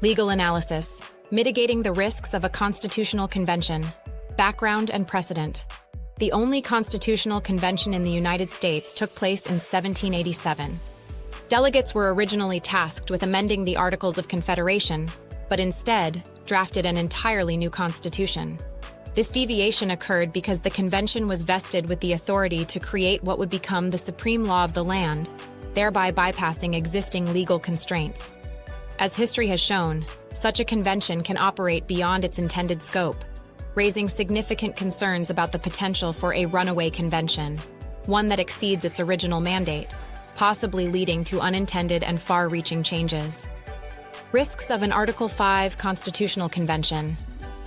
Legal analysis. Mitigating the risks of a constitutional convention. Background and precedent. The only constitutional convention in the United States took place in 1787. Delegates were originally tasked with amending the Articles of Confederation, but instead drafted an entirely new constitution. This deviation occurred because the convention was vested with the authority to create what would become the supreme law of the land, thereby bypassing existing legal constraints. As history has shown, such a convention can operate beyond its intended scope, raising significant concerns about the potential for a runaway convention, one that exceeds its original mandate, possibly leading to unintended and far-reaching changes. Risks of an Article 5 Constitutional Convention.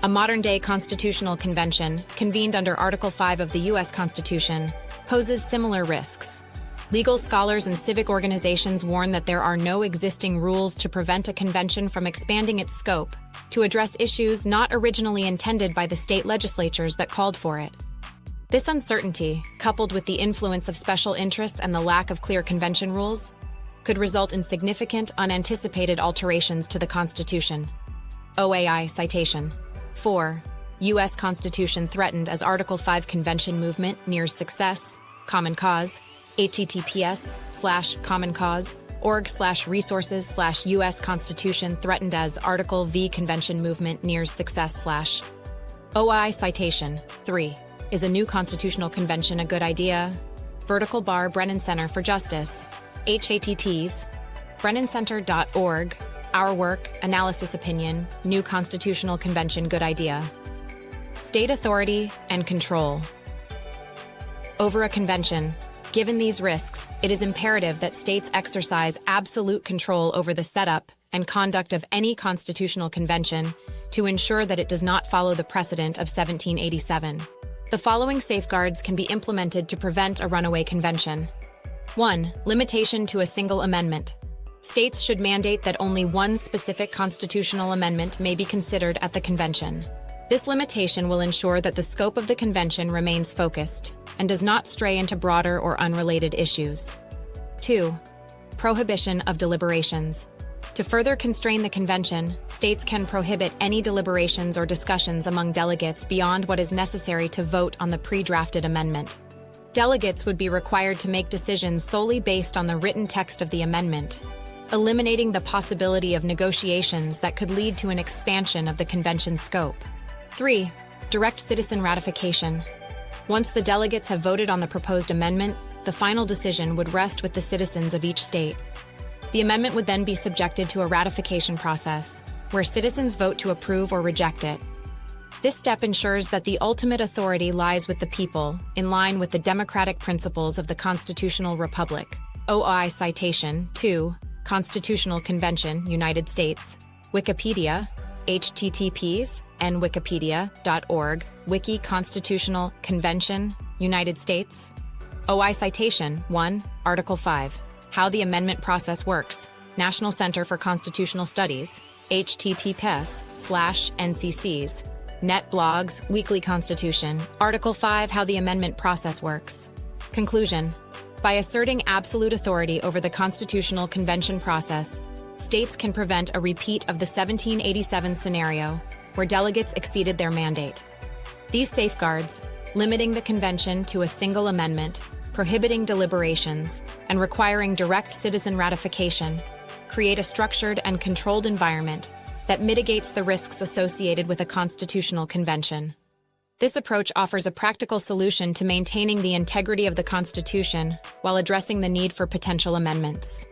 A modern-day constitutional convention, convened under Article 5 of the U.S. Constitution, poses similar risks. Legal scholars and civic organizations warn that there are no existing rules to prevent a convention from expanding its scope to address issues not originally intended by the state legislatures that called for it. This uncertainty, coupled with the influence of special interests and the lack of clear convention rules, could result in significant, unanticipated alterations to the Constitution. OAI citation. 4. U.S. Constitution threatened as Article 5 Convention movement nears success. Common Cause. https://commoncause.org/resources/U.S. Constitution threatened as Article V Convention movement nears success/ OAI citation. 3. Is a new constitutional convention a good idea? Vertical Bar Brennan Center for Justice. https brennancenter.org. Our work, analysis opinion, new constitutional convention good idea. State authority and control. Over a convention, given these risks, it is imperative that states exercise absolute control over the setup and conduct of any constitutional convention to ensure that it does not follow the precedent of 1787. The following safeguards can be implemented to prevent a runaway convention. 1. Limitation to a single amendment. States should mandate that only one specific constitutional amendment may be considered at the convention. This limitation will ensure that the scope of the convention remains focused and does not stray into broader or unrelated issues. 2. Prohibition of deliberations. To further constrain the convention, states can prohibit any deliberations or discussions among delegates beyond what is necessary to vote on the pre-drafted amendment. Delegates would be required to make decisions solely based on the written text of the amendment, eliminating the possibility of negotiations that could lead to an expansion of the convention's scope. 3. Direct citizen ratification. Once the delegates have voted on the proposed amendment, the final decision would rest with the citizens of each state. The amendment would then be subjected to a ratification process, where citizens vote to approve or reject it. This step ensures that the ultimate authority lies with the people, in line with the democratic principles of the Constitutional Republic. OAI citation. 2. Constitutional Convention, United States. Wikipedia. https://wikipedia.org. Wiki Constitutional Convention, United States. OAI citation. 1. Article 5. How the amendment process works. National Center for Constitutional Studies. https://nccs. Net blogs, Weekly Constitution. Article 5. How the amendment process works. Conclusion. By asserting absolute authority over the Constitutional Convention process, states can prevent a repeat of the 1787 scenario, where delegates exceeded their mandate. These safeguards, limiting the convention to a single amendment, prohibiting deliberations, and requiring direct citizen ratification, create a structured and controlled environment that mitigates the risks associated with a constitutional convention. This approach offers a practical solution to maintaining the integrity of the Constitution while addressing the need for potential amendments.